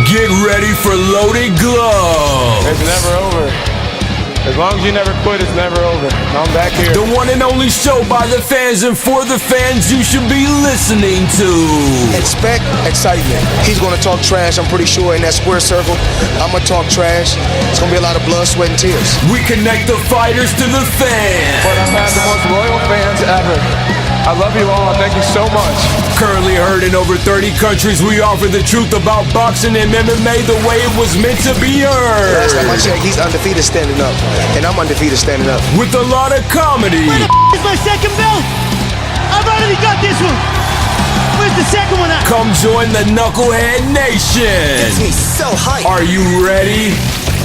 Get ready for Loaded Gloves. It's never over. As long as you never quit, it's never over. I'm back here. The one and only show by the fans and for the fans you should be listening to. Expect excitement. He's going to talk trash, I'm pretty sure, in that square circle. I'm going to talk trash. It's going to be a lot of blood, sweat, and tears. We connect the fighters to the fans. But I've had the most loyal fans ever. I love you all. Thank you so much. Currently heard in over 30 countries, we offer the truth about boxing and MMA the way it was meant to be heard. Last time I checked, he's undefeated standing up, and I'm undefeated standing up. With a lot of comedy. Where the is my second belt? I've already got this one. Where's the second one at? Come join the Knucklehead Nation. He's so hyped. Are you ready?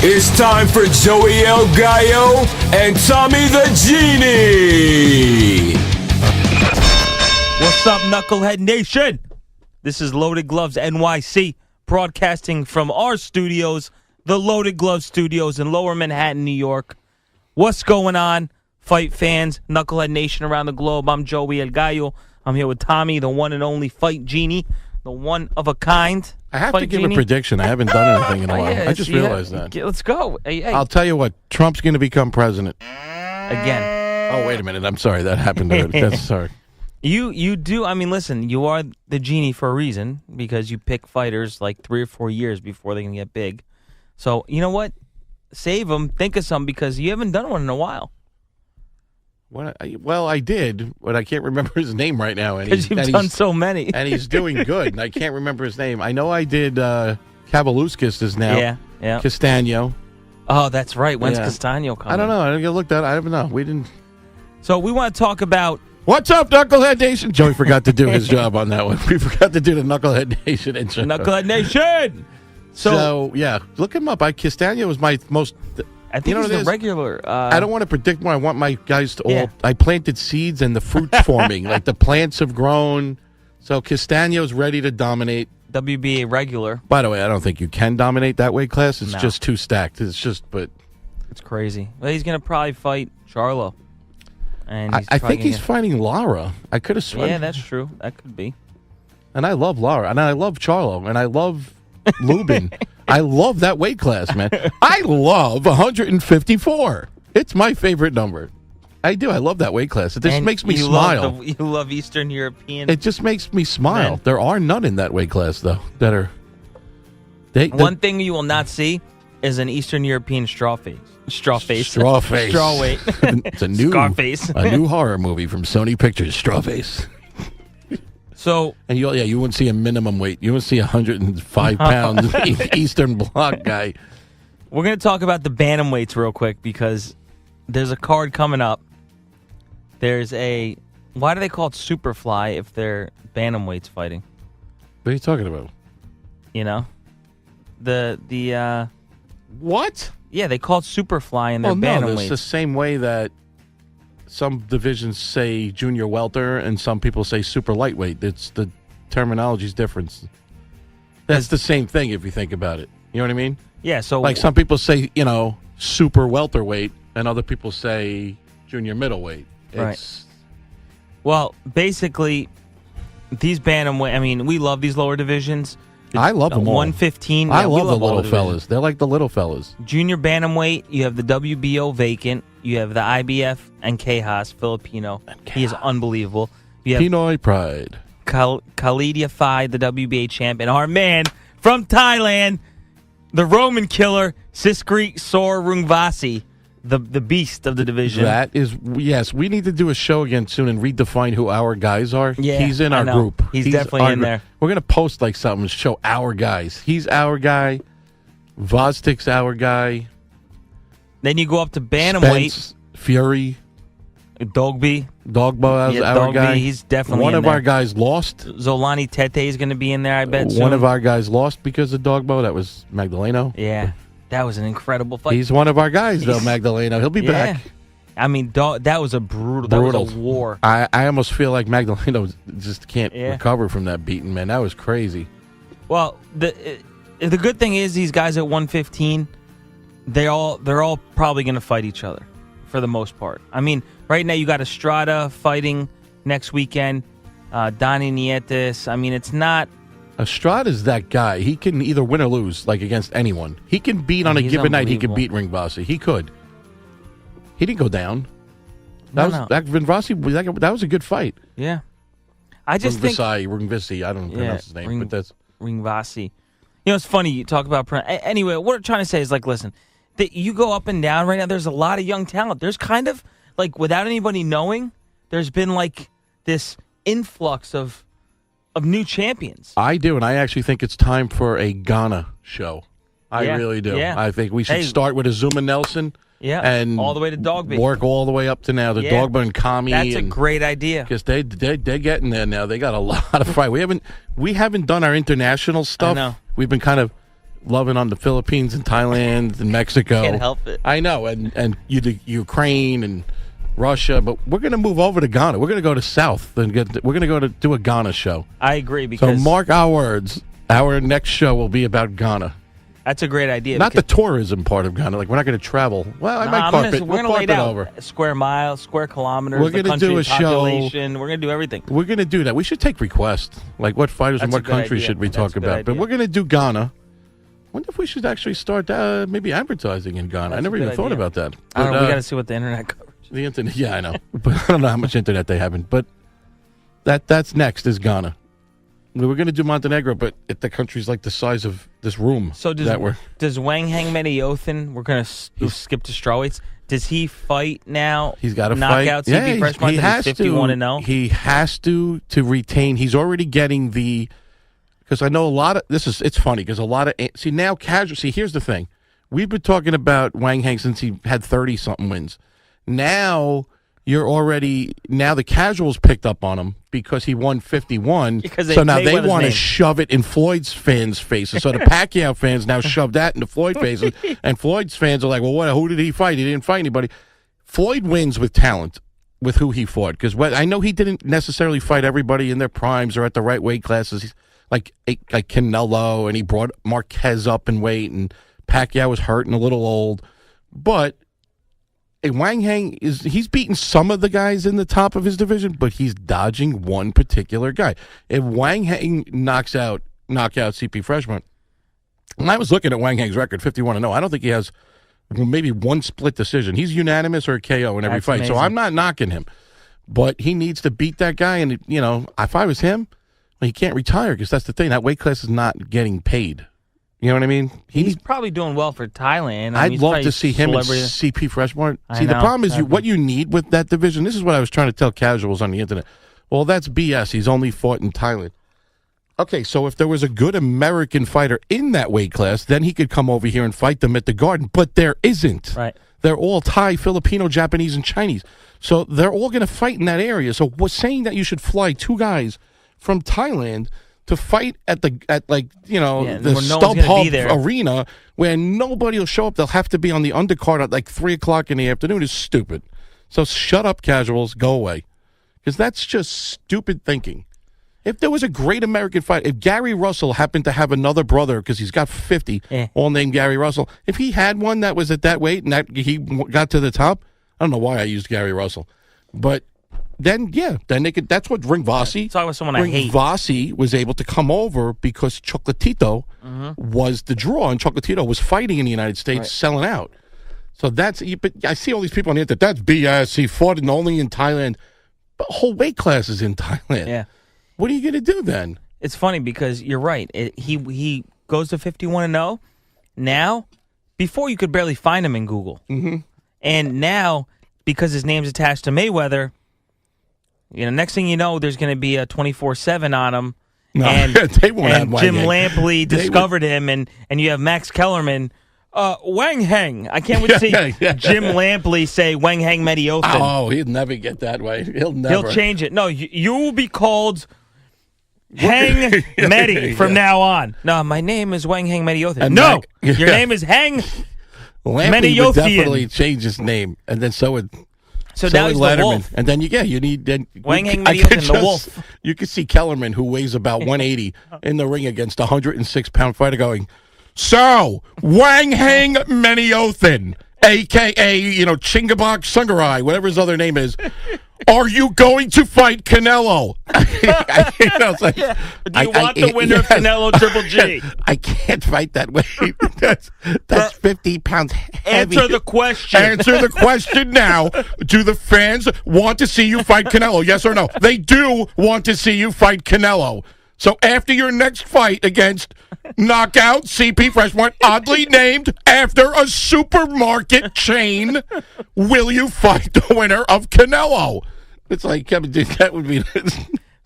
It's time for Joey El Gallo and Tommy the Genie. What's up, Knucklehead Nation? This is Loaded Gloves NYC, broadcasting from our studios, the Loaded Gloves Studios in Lower Manhattan, New York. What's going on, fight fans, Knucklehead Nation around the globe? I'm Joey El Gallo. I'm here with Tommy, the one and only Fight Genie, the one of a kind. I have Fight to give Genie. a prediction. I haven't done anything in a while. Yeah, I just realized that. Let's go. Hey. I'll tell you what, Trump's going to become president. Again. Oh, wait a minute. I'm sorry. That happened already. That's sorry. You do. I mean, listen, you are the genie for a reason because you pick fighters like 3 or 4 years before they can get big. So, you know what? Save them. Think of some because you haven't done one in a while. Well, I did, but I can't remember his name right now. Because you've done so many. And he's doing good, and I can't remember his name. I know I did Kabaluskis is now. Yeah. Castano. Oh, that's right. When's Yeah. Castano coming? I don't know. I didn't get looked at. I don't know. We didn't. So we want to talk about... What's up, Knucklehead Nation? Joey forgot to do his job on that one. We forgot to do the Knucklehead Nation intro. Knucklehead Nation! So, yeah, look him up. Castano was my most... I think he's the regular... I don't want to predict more. I want my guys to all... Yeah. I planted seeds and the fruit's forming. Like the plants have grown. So Castano's ready to dominate. WBA regular. By the way, I don't think you can dominate that weight class. It's No. just too stacked. It's just, but... It's crazy. Well, he's going to probably fight Charlo. And I think he's fighting Lara. I could have sworn. Yeah, that's true. That could be. And I love Lara. And I love Charlo. And I love Lubin. I love that weight class, man. I love 154. It's my favorite number. I do. I love that weight class. It just And makes me you smile. You love Eastern European. It just makes me smile. Man. There are none in that weight class, though, that are... One thing you will not see is an Eastern European strawface. Strawface. Strawweight. It's a new Scarface. a new horror movie from Sony Pictures, Strawface. So, And you wouldn't see a minimum weight. You wouldn't see a 105 pound Eastern Bloc guy. we're going to talk about the bantamweights real quick because there's a card coming up. There's a... Why do they call it Superfly if they're bantamweights fighting? What are you talking about? You know? What? Yeah, they call it Superfly and they're Well, no, bantamweights. it's the same way that some divisions say junior welter and some people say super lightweight. It's the terminology's difference. That's the same thing if you think about it. You know what I mean? Yeah, so... Like some people say, super welterweight, and other people say junior middleweight. It's Well, basically, these bantamweight... I mean, we love these lower divisions. I love them all. 115. I yeah, we love the all little divisions. fellas. They're like the little fellas. Junior bantamweight, you have the WBO vacant. You have the IBF and Tejas Filipino. He is unbelievable. You have Pinoy pride. Khalidia Fai, the WBA champ, and our man from Thailand, the Roman killer, Siskri Sorungvasi, the beast of the division. That is, yes, we need to do a show again soon and redefine who our guys are. Yeah, He's in I our know. group. He's definitely our in group. there. We're going to post like something to show our guys. He's our guy. Vostik's our guy. Then you go up to bantamweight. Spence, Fury. Dogby. Dogbo is our Dogby, guy. he's definitely One in of there. our guys lost. Zolani Tete is going to be in there, I bet. One soon. of our guys lost because of Dogbo. That was Magdaleno. Yeah, that was an incredible fight. He's one of our guys, though, Magdaleno. He'll be Yeah. back. I mean, that was a brutal. That was a war. I almost feel like Magdaleno just can't Yeah. recover from that beating, man. That was crazy. Well, the good thing is these guys at 115, they're all probably going to fight each other for the most part. I mean, right now you got Estrada fighting next weekend, Donnie Nietes. I mean, it's not Estrada's that guy. He can either win or lose, like against anyone. He can beat on a He's given night. He can unbelievable. beat Ringvasi. He could. He didn't go down. No. Ringvasi, that was a good fight. Yeah. I just think... Ringvasi, I don't pronounce his name, but that's... Ringvasi. You know, it's funny you talk about... Anyway, what I'm trying to say is, like, listen, that you go up and down right now, there's a lot of young talent. There's kind of, like, without anybody knowing, there's been, like, this influx of new champions. I do, and I actually think it's time for a Ghana show. I really do. Yeah. I think we should start with Azuma Nelson. Yeah, and all the way to Dogby. Work all the way up to now, Dogba and Kami. That's a great idea. Because they're getting there now. They got a lot of fight. We haven't done our international stuff. I know. We've been kind of loving on the Philippines and Thailand and Mexico. Can't help it. I know, and Ukraine and Russia, but we're going to move over to Ghana. We're going to go to South and we're going to go to do a Ghana show. I agree because so mark our words. Our next show will be about Ghana. That's a great idea. Not the tourism part of Ghana. Like, we're not going to travel. Well, I might carpet. We're going to lay down square miles, square kilometers. We're going to do a population. We're going to do everything. We're going to do that. We should take requests. Like, what fighters and what countries should we talk about? But we're going to do Ghana. Wonder if we should actually start maybe advertising in Ghana. I never even thought about that. But, I don't know. We got to see what the internet covers. The internet, yeah, I know. But I don't know how much internet they have. But that's next is Ghana. We were going to do Montenegro, but the country's like the size of this room. So does Wang Hang Mediothan, we're going to skip to Strawweights, does he fight now? He's got to knock fight. out CP Freshman. He has 51-0. He has to retain. He's already getting the, because I know a lot of, it's funny, because a lot of, here's the thing. We've been talking about Wang Hang since he had 30-something wins. Now the casuals picked up on him because he won 51. So now they want to shove it in Floyd's fans' faces. So the Pacquiao fans now shove that into Floyd's faces. And Floyd's fans are like, well, who did he fight? He didn't fight anybody. Floyd wins with talent, with who he fought. Because I know he didn't necessarily fight everybody in their primes or at the right weight classes. Like Canelo, and he brought Marquez up in weight, and Pacquiao was hurt and a little old. But Wang Hang he's beaten some of the guys in the top of his division, but he's dodging one particular guy. If Wang Hang knocks out CP Freshman, when I was looking at Wang Hang's record, 51-0, I don't think he has maybe one split decision. He's unanimous or a KO in every fight. Amazing. So I'm not knocking him, but he needs to beat that guy. And if I was him, he can't retire because that's the thing. That weight class is not getting paid. You know what I mean? He's probably doing well for Thailand. I'd love to see him and CP Freshman. See, the problem is what you need with that division. This is what I was trying to tell casuals on the internet. Well, that's BS. He's only fought in Thailand. Okay, so if there was a good American fighter in that weight class, then he could come over here and fight them at the Garden. But there isn't. Right. They're all Thai, Filipino, Japanese, and Chinese. So they're all going to fight in that area. So saying that you should fly two guys from Thailand to fight at the StubHub Arena where nobody will show up. They'll have to be on the undercard at like 3 o'clock in the afternoon is stupid. So shut up, casuals. Go away. Because that's just stupid thinking. If there was a great American fight, if Gary Russell happened to have another brother, because he's got 50, all named Gary Russell, if he had one that was at that weight and that he got to the top, I don't know why I used Gary Russell, but then they could. That's what Ringvasi. Talk about someone I hate. Ringvasi was able to come over because Chocolatito was the draw, and Chocolatito was fighting in the United States, selling out. So that's. But I see all these people on the internet. That's BS. He fought only in Thailand, but whole weight class is in Thailand. Yeah. What are you going to do then? It's funny because you're right. He goes to 51-0. Now, before you could barely find him in Google, and now because his name's attached to Mayweather. Next thing you know, there's going to be a 24/7 on him, and they won't have Jim Lampley discovered him, and you have Max Kellerman, Wang Hang. I can't wait to see Jim Lampley say Wang Hang Mediothan. Oh, he'll never get that way. He'll change it. No, you will be called Hang Medi from now on. No, my name is Wang Hang Mediothan. Your name is Hang Lampley would definitely change his name, and then so would. So now he's Letterman. the Wolf. And then you need Wang Hang Mediothan, the Wolf. You could see Kellerman, who weighs about 180, in the ring against a 106-pound fighter going, "So, Wang Hang Mediothan." a.k.a., Chingabok Sungarai, whatever his other name is. Are you going to fight Canelo? It's like, Do you want the winner of Canelo Triple G? I can't fight that way. That's 50 pounds heavy. Answer the question. Answer the question now. Do the fans want to see you fight Canelo? Yes or no? They do want to see you fight Canelo. So after your next fight against Knockout CP Freshmart, oddly named after a supermarket chain, will you fight the winner of Canelo? It's like, dude, that would be.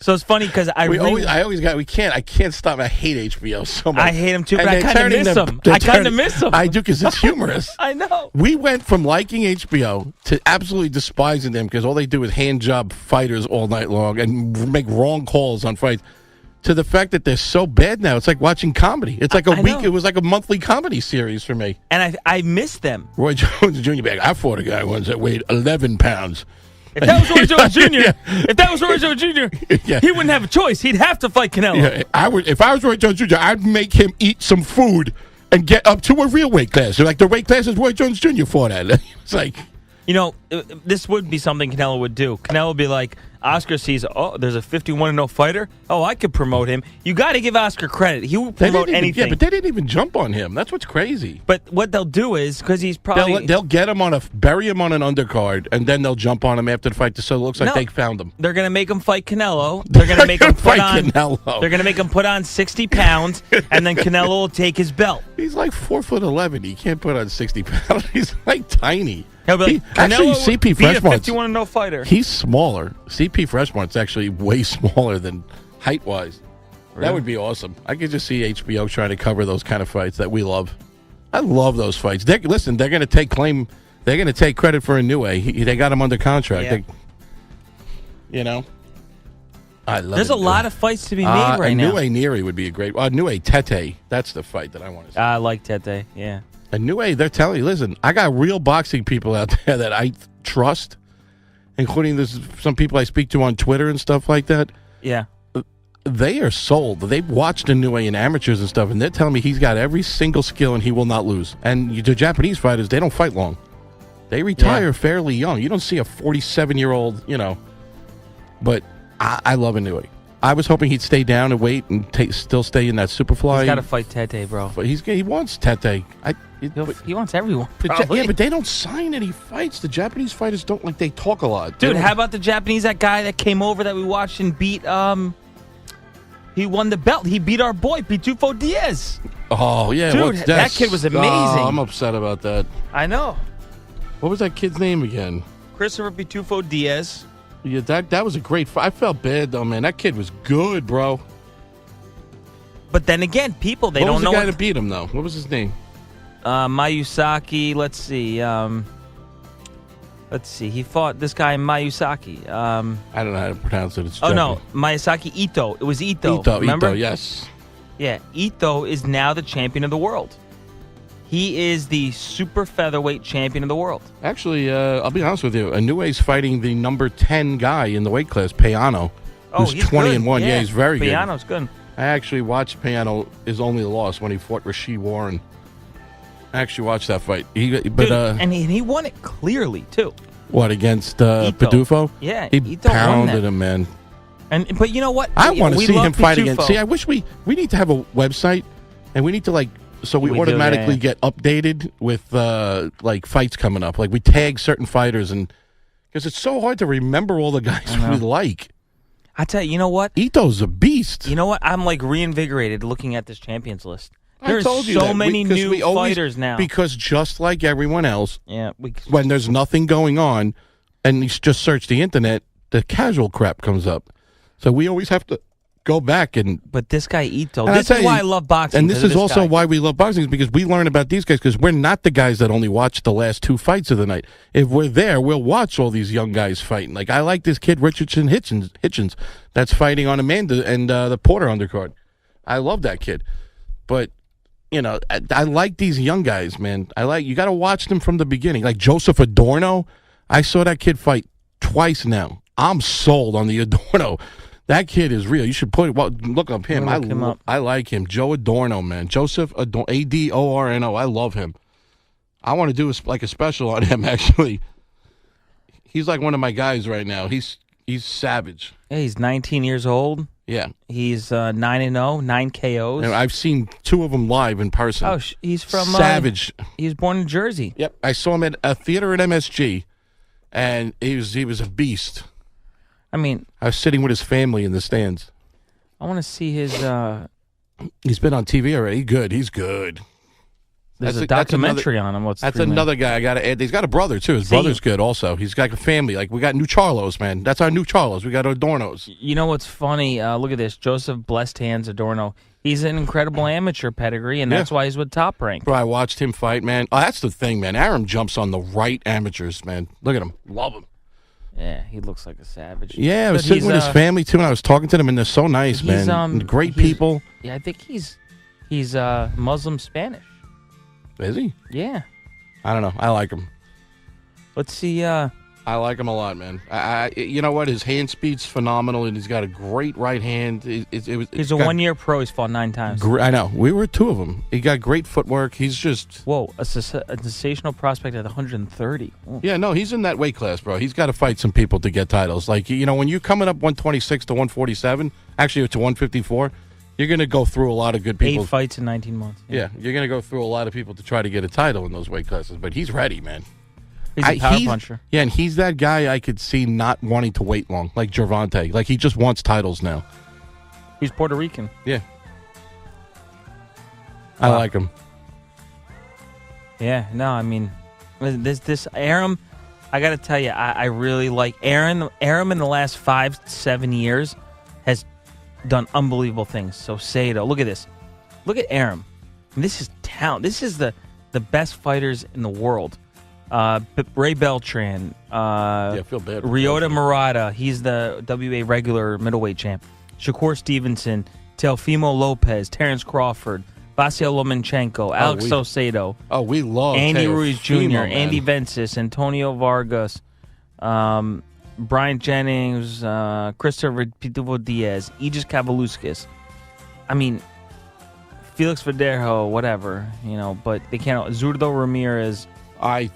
So it's funny because I can't stop. I hate HBO so much. I hate him too, but And I kind of miss him. I kind of miss him. I do because it's humorous. I know. We went from liking HBO to absolutely despising them because all they do is hand job fighters all night long and make wrong calls on fights. To the fact that they're so bad now, it's like watching comedy. It's like a week. It was like a monthly comedy series for me. And I miss them. Roy Jones Jr. I fought a guy once that weighed 11 pounds. If that was Roy Jones Jr., he wouldn't have a choice. He'd have to fight Canelo. Yeah, if I was Roy Jones Jr., I'd make him eat some food and get up to a real weight class. Like the weight classes Roy Jones Jr. fought at. It's like, this would be something Canelo would do. Canelo would be like, Oscar sees, there's a 51-0 fighter. Oh, I could promote him. You got to give Oscar credit. He will promote anything. Yeah, but they didn't even jump on him. That's what's crazy. But what they'll do is, because he's probably... They'll get him bury him on an undercard, and then they'll jump on him after the fight so it looks like they found him. They're going to make him fight Canelo. They're going to make him put on... Canelo. They're going to make him put on 60 pounds, and then Canelo will take his belt. He's like 4'11". He can't put on 60 pounds. He's like tiny. He'll be like, Actually, CP Freshmart's... 51-0 fighter. He's smaller. CP Freshmart's actually way smaller than height-wise. Really? That would be awesome. I could just see HBO trying to cover those kind of fights that we love. I love those fights. They're going to take claim. They're going to take credit for Inoue. They got him under contract. Yeah. I love There's a lot of fights to be made right now. Inoue Neri would be a great... Inoue Tete. That's the fight that I want to see. I like Tete, yeah. Inoue, they're telling you, listen, I got real boxing people out there that I trust, including some people I speak to on Twitter and stuff like that. Yeah. They are sold. They've watched Inoue in amateurs and stuff, and they're telling me he's got every single skill and he will not lose. And the Japanese fighters, they don't fight long. They retire fairly young. You don't see a 47-year-old, But I love Inoue. I was hoping he'd stay down and wait and still stay in that Superfly. He's got to fight Tete, bro. But he wants Tete. He wants everyone. But they don't sign any fights. The Japanese fighters don't they talk a lot. Dude, how about the Japanese, that guy that came over that we watched and beat, he won the belt. He beat our boy, Pitufo Diaz. Oh, yeah. Dude, that kid was amazing. Oh, I'm upset about that. I know. What was that kid's name again? Christopher Pitufo Diaz. Yeah, that was a great fight. I felt bad, though, man. That kid was good, bro. But then again, they don't know. What was the guy that beat him, though? What was his name? Mayusaki. Let's see. He fought this guy, Mayusaki. I don't know how to pronounce it. No. Mayusaki Ito. It was Ito. Remember? Ito, yes. Yeah. Ito is now the champion of the world. He is the super featherweight champion of the world. Actually, I'll be honest with you. Inoue's fighting the number 10 guy in the weight class, Payano, who's he's 20-1. Yeah, he's very good. Payano's good. I actually watched Payano his only loss when he fought Rasheed Warren. I actually watched that fight. And he won it clearly, too. What, against Pitufo? Yeah, he Ito pounded him, man. But you know what? I want to see him fight Pitufo. again. See, I wish we need to have a website, and we need to so we automatically get updated with fights coming up. Like we tag certain fighters, and because it's so hard to remember all the guys we like. I tell you, you know what? Ito's a beast. You know what? I'm reinvigorated looking at this champions list. There's told you so many new fighters now. Because just like everyone else, yeah, when there's nothing going on, and you just search the internet, the casual crap comes up. So we always have to go back But this guy Ito, this is why I love boxing. And this is also why we love boxing, is because we learn about these guys, because we're not the guys that only watch the last two fights of the night. If we're there, we'll watch all these young guys fighting. Like I like this kid Richardson Hitchens that's fighting on Amanda and the Porter undercard. I love that kid. But I like these young guys, man. You got to watch them from the beginning. Like Joseph Adorno, I saw that kid fight twice now. I'm sold on the Adorno. That kid is real. You should look up him. I like him. Joe Adorno, man. Joseph Adorno, Adorno. I love him. I want to do a special on him, actually. He's like one of my guys right now. He's savage. Yeah, he's 19 years old. Yeah. He's 9-0, 9 KOs. And I've seen 2 of them live in person. Oh, he's from savage. He was born in Jersey. Yep. I saw him at a theater at MSG, and he was a beast. I mean, I was sitting with his family in the stands. I want to see his. He's been on TV already. He's good. There's a documentary on him. That's another guy I got to add. He's got a brother, too. His brother's good also. He's got a family. Like, we got new Charlos, man. That's our new Charlos. We got Adornos. You know what's funny? Look at this. Joseph Blessed Hands Adorno. He's an incredible amateur pedigree, and that's why he's with Top Rank. Bro, I watched him fight, man. Oh, that's the thing, man. Aram jumps on the right amateurs, man. Look at him. Love him. Yeah, he looks like a savage. Yeah, I was sitting with his family, too, and I was talking to them, and they're so nice, man. Great people. Yeah, I think he's Muslim Spanish. Is he? Yeah. I don't know. I like him. Let's see. I like him a lot, man. You know what? His hand speed's phenomenal, and he's got a great right hand. He's a one-year pro. He's fought 9 times. I know. We were 2 of them. He got great footwork. He's just... Whoa, a sensational prospect at 130. Ooh. Yeah, no, he's in that weight class, bro. He's got to fight some people to get titles. Like, you know, when you're coming up 126 to 147, actually to 154... You're going to go through a lot of good people. 8 fights in 19 months. Yeah, you're going to go through a lot of people to try to get a title in those weight classes. But he's ready, man. He's a power puncher. Yeah, and he's that guy I could see not wanting to wait long, like Gervonta. Like, he just wants titles now. He's Puerto Rican. Yeah. I like him. Yeah, no, I mean, this Aram, I got to tell you, I really like Aram. Aram in the last 5-7 years has done unbelievable things. So Sato, look at this. Look at Aram. This is talent. This is the best fighters in the world. Ray Beltran. I feel bad. Ryota Murata. He's the WA regular middleweight champ. Shakur Stevenson. Teofimo Lopez. Terrence Crawford. Vasyl Lomachenko. Alex Saucedo. Oh, we love Andy Teofimo, Ruiz Jr. Man. Andy Vences. Antonio Vargas. Brian Jennings, Christopher Pitufo Diaz, Aegis Kavaluskas. I mean, Felix Verdejo, whatever, you know, but they can't. Zurdo Ramirez. And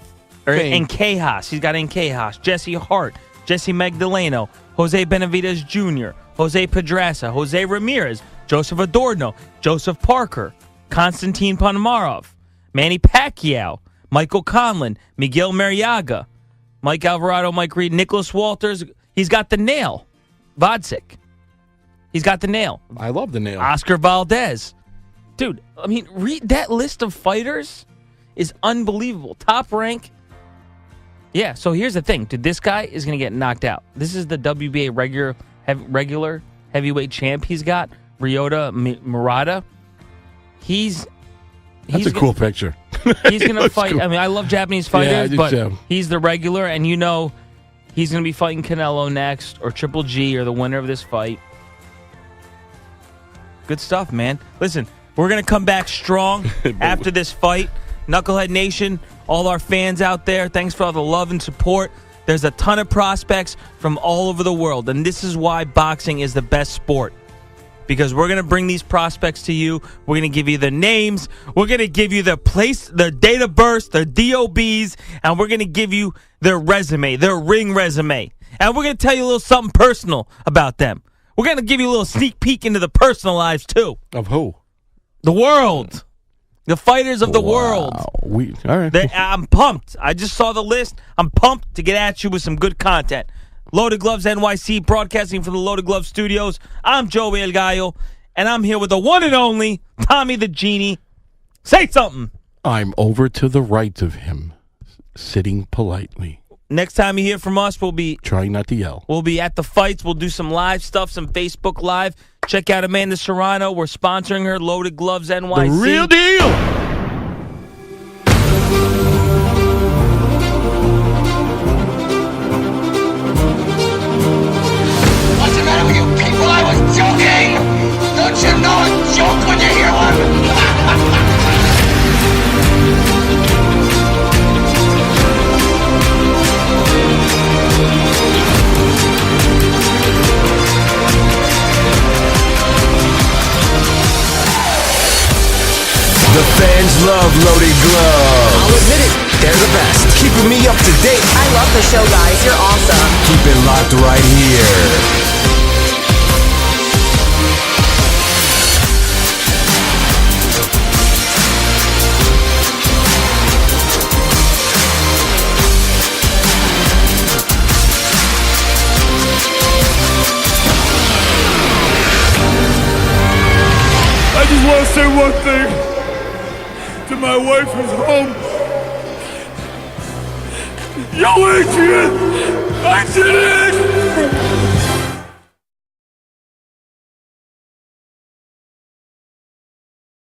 Quejas. He's got Quejas. Jesse Hart, Jesse Magdaleno, Jose Benavidez Jr., Jose Pedraza, Jose Ramirez, Joseph Adorno, Joseph Parker, Konstantin Ponomarov, Manny Pacquiao, Michael Conlon, Miguel Mariaga, Mike Alvarado, Mike Reed, Nicholas Walters. He's got the nail. Vodzik. He's got the nail. I love the nail. Oscar Valdez. Dude, I mean, read that list of fighters is unbelievable. Top Rank. Yeah, so here's the thing. Dude, this guy is going to get knocked out. This is the WBA regular heavyweight champ he's got, Ryota Murata. That's a cool picture. He's going to fight. Cool. I mean, I love Japanese fighters, but he's the regular, and you know he's going to be fighting Canelo next, or Triple G, or the winner of this fight. Good stuff, man. Listen, we're going to come back strong after this fight. Knucklehead Nation, all our fans out there, thanks for all the love and support. There's a ton of prospects from all over the world, and this is why boxing is the best sport. Because we're going to bring these prospects to you. We're going to give you their names. We're going to give you their place, their date of birth, their DOBs, and we're going to give you their resume, their ring resume. And we're going to tell you a little something personal about them. We're going to give you a little sneak peek into the personal lives, too. Of who? The world. The fighters of the world. All right. I'm pumped. I just saw the list. I'm pumped to get at you with some good content. Loaded Gloves NYC, broadcasting from the Loaded Gloves studios. I'm Joey El Gallo, and I'm here with the one and only Tommy the Genie. Say something. I'm over to the right of him, sitting politely. Next time you hear from us, we'll be trying not to yell. We'll be at the fights. We'll do some live stuff, some Facebook Live. Check out Amanda Serrano. We're sponsoring her, Loaded Gloves NYC. The real deal. Joking! Don't you know a joke when you hear one? The fans love Loaded Gloves. I'll admit it, they're the best. Keeping me up to date. I love the show, guys. You're awesome. Keep it locked right here. I just want to say one thing to my wife who's home. Yo, Adrian, I did it!